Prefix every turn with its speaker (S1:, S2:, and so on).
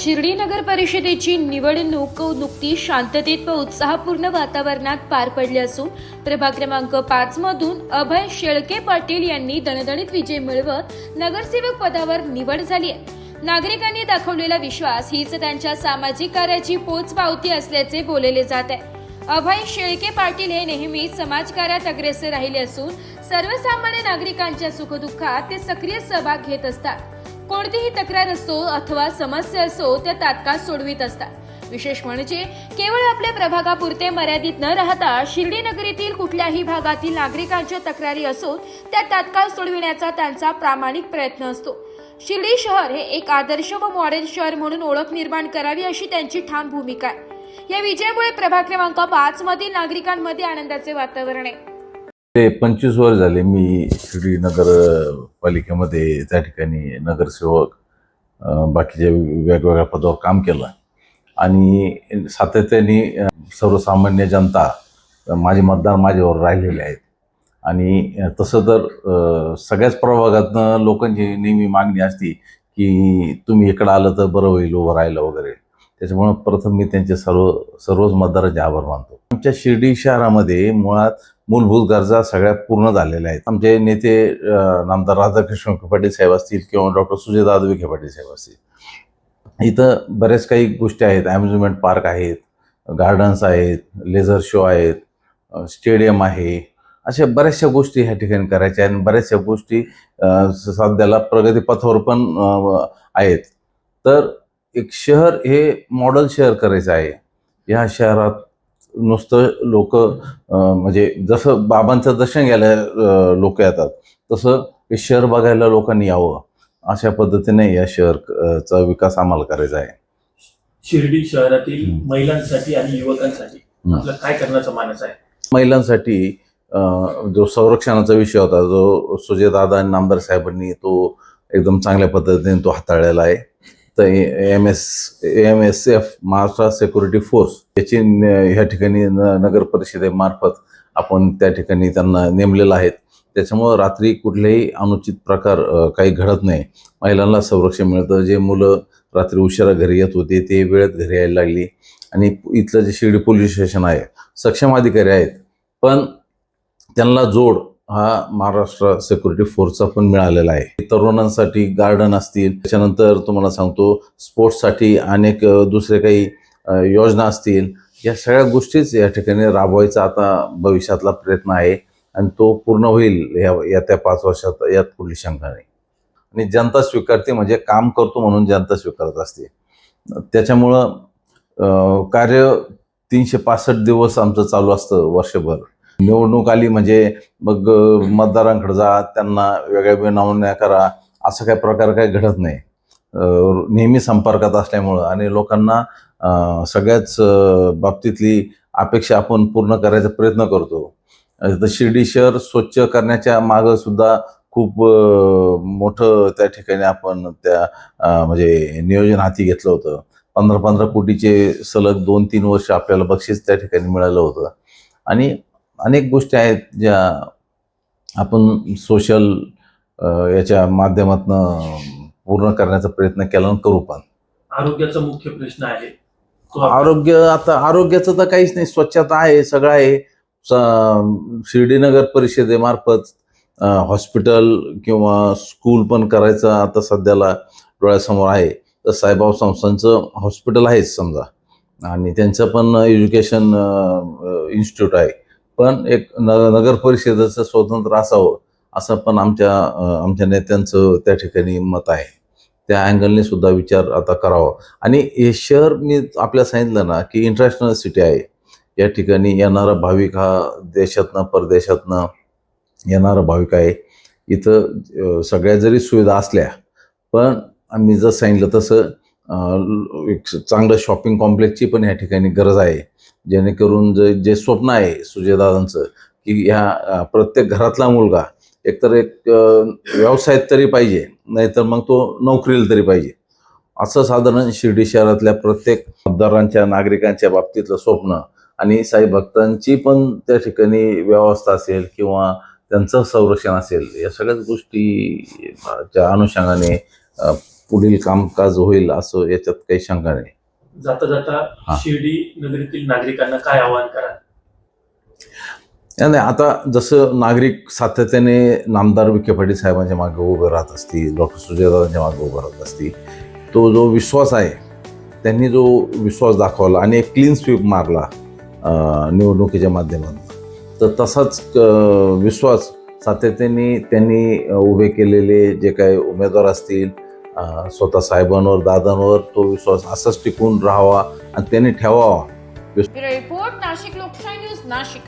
S1: शिर्डी नगर परिषदेची निवडणूक नुकतीच शांततेत व उत्साहपूर्ण वातावरणात पार पडली असून प्रभाग क्रमांक 5 मधून अभय शेळके पाटील यांनी दणदणीत विजय मिळवत नगरसेवक पदावर निवड झाली आहे। नागरिकांनी दाखवलेला विश्वास हीच त्यांच्या सामाजिक कार्याची पोचपावती असल्याचे बोलले जात आहे। अभय शेळके पाटील हे नेहमी समाजकार्यात अग्रेसर राहिले असून सर्वसामान्य नागरिकांच्या सुखदुःखात ते सक्रिय सहभाग घेत असतात। कोणतीही तक्रार असो अथवा समस्या असो त्या तात्काळ सोडवित असतात। विशेष म्हणजे केवळ आपल्या प्रभागापुरते मर्यादित न राहता शिर्डी नगरीतील कुठल्याही भागातील नागरिकांच्या तक्रारी असो त्या तात्काळ सोडविण्याचा त्यांचा प्रामाणिक प्रयत्न असतो। शिर्डी शहर हे एक आदर्श व मॉडेल शहर म्हणून ओळख निर्माण करावी अशी त्यांची ठाम भूमिका आहे। या विजयामुळे प्रभाग क्रमांक 5 मधील नागरिकांमध्ये आनंदाचे वातावरण आहे।
S2: 25 वर्ष झाले मी शिर्डी नगर पालिकेमध्ये त्या ठिकाणी नगरसेवक बाकीच्या वेगवेगळ्या पदावर काम केलं आणि सातत्याने सर्वसामान्य जनता माझे मतदार माझ्यावर राहिलेले आहेत आणि तसं तर सगळ्याच प्रभागातनं लोकांची नेहमी मागणी असती की तुम्ही इकडं आलं तर बरं होईल उभं राहिलं वगैरे। त्याच्यामुळं प्रथम मी त्यांचे सर्वच मतदारांचे आभार मानतो। आमच्या शिर्डी शहरामध्ये मुळात मूलभूत गरजा सगळ्या पूर्ण झालेल्या आहेत। आमचे नेते नामदार राधाकृष्ण विखे पाटील साहेब असतील किंवा डॉक्टर सुजयदादा विखे पाटील साहेब असतील, इथं बऱ्याच काही गोष्टी आहेत। अम्युजमेंट पार्क आहेत, गार्डन्स आहेत, लेझर शो आहेत, स्टेडियम आहे, अशा बऱ्याचशा गोष्टी ह्या ठिकाणी करायच्या आणि बऱ्याचशा गोष्टी सध्याला प्रगतीपथावर पण आहेत। तर एक शहर हे मॉडेल शहर करायचं आहे। या शहरात नुसतं लोक म्हणजे जसं बाबांचं दर्शन घ्यायला लोक येतात तसं हे शहर बघायला लोकांनी यावं, अशा पद्धतीने या शहरचा विकास आम्हाला करायचा आहे।
S3: शिर्डी शहरातील महिलांसाठी आणि युवकांसाठी आपलं काय करण्याचा मानस आहे? महिलांसाठी
S2: जो संरक्षणाचा विषय होता जो सुजयदादा आणि नामदार साहेबांनी तो एकदम चांगल्या पद्धतीने तो हाताळलेला आहे। तर AMSF महाराष्ट्र सिक्युरिटी फोर्स याची ह्या ठिकाणी नगर परिषदेमार्फत आपण त्या ठिकाणी त्यांना नेमलेलं आहे। त्याच्यामुळं रात्री कुठलेही अनुचित प्रकार काही घडत नाही, महिलांना संरक्षण मिळतं। जे मुलं रात्री उशिरा घरी येत होते ते वेळेत घरी यायला लागली आणि इथलं जे शिर्डी पोलीस स्टेशन आहे सक्षम अधिकारी आहेत, पण त्यांना जोड हा महाराष्ट्र सिक्युरिटी फोर्सचा पण मिळालेला आहे। तरुणांसाठी गार्डन असतील, त्याच्यानंतर तुम्हाला सांगतो स्पोर्ट्ससाठी अनेक दुसरे काही योजना असतील, या सगळ्या गोष्टीच या ठिकाणी राबवायचा आता भविष्यातला प्रयत्न आहे आणि तो पूर्ण होईल येत्या 5 वर्षात, यात कुठली शंका नाही। आणि जनता स्वीकारते म्हणजे काम करतो म्हणून जनता स्वीकारत असते। त्याच्यामुळं कार्य 365 दिवस आमचं चालू असतं वर्षभर। निवडणूक आली म्हणजे मग मतदारांकडे जा, त्यांना वेगळ्या विनवण्या करा, असं काही प्रकार काही घडत नाही। नेहमी संपर्कात असल्यामुळं आणि लोकांना सगळ्याच बाबतीतली अपेक्षा आपण पूर्ण करायचा प्रयत्न करतो। तर शिर्डी शहर स्वच्छ करण्याच्या मागं सुद्धा खूप मोठं त्या ठिकाणी आपण त्या म्हणजे नियोजन हाती घेतलं होतं। 15-15 कोटीचे सलग 2-3 वर्ष आपल्याला बक्षीस त्या ठिकाणी मिळालं होतं आणि अनेक गोष्टी आहेत ज्या आपण सोशल याच्या माध्यमातून पूर्ण करण्याचा प्रयत्न केला आणि करू पण।
S3: आरोग्याचा मुख्य प्रश्न आहे
S2: आता आरोग्याचं तर काहीच नाही, स्वच्छता आहे, सगळं आहे। शिर्डी नगर परिषदेमार्फत हॉस्पिटल किंवा स्कूल पण करायचं आता सध्याला डोळ्यासमोर आहे। तर साईबाबा संस्थांचं हॉस्पिटल आहेच समजा आणि त्यांचं पण एज्युकेशन इन्स्टिट्यूट आहे, पण एक नगर परिषदेचं स्वतंत्र असावं असं पण आमच्या नेत्यांचं त्या ठिकाणी मत आहे। त्या अँगलने सुद्धा विचार आता करावा। आणि हे शहर मी आपल्याला सांगितलं ना की इंटरनॅशनल सिटी आहे। या ठिकाणी येणारा भाविक हा देशातनं परदेशातनं येणारा भाविक आहे। इथं सगळ्या जरी सुविधा असल्या पण आम्ही जर सांगितलं तसं एक चांगलं शॉपिंग कॉम्प्लेक्सची पण या ठिकाणी गरज आहे, जेणेकरून जे स्वप्न आहे सुजयदादांचं की ह्या प्रत्येक घरातला मुलगा एकतर एक व्यवसायात तरी पाहिजे, नाहीतर मग तो नोकरीला तरी पाहिजे, असं साधारण शिर्डी शहरातल्या प्रत्येक मतदारांच्या नागरिकांच्या बाबतीतलं स्वप्न आणि साई भक्तांची पण त्या ठिकाणी व्यवस्था असेल किंवा त्यांचं संरक्षण असेल, या सगळ्याच गोष्टीच्या अनुषंगाने पुढील कामकाज होईल असं याच्यात काही शंका नाही.
S3: जाता जाता
S2: हा.
S3: शिर्डी नगरीतील नागरिकांना काय आवाहन कराल?
S2: नाही, आता जसं नागरिक सातत्याने नामदार विखे पाटील साहेबांच्या मागे उभे राहत असतील, डॉक्टर सुजयदादांच्या मागे उभे राहत असतील, तो जो विश्वास आहे त्यांनी जो विश्वास दाखवला आणि एक क्लीन स्वीप मारला निवडणुकीच्या माध्यमातून, तर तसाच विश्वास सातत्याने त्यांनी उभे केलेले जे काही उमेदवार असतील, स्वतः साहेबांवर, दादांवर तो विश्वास असाच टिकून राहावा आणि त्यांनी ठेवावा.
S1: ब्युरो रिपोर्ट, नाशिक लोकशाही न्यूज, नाशिक.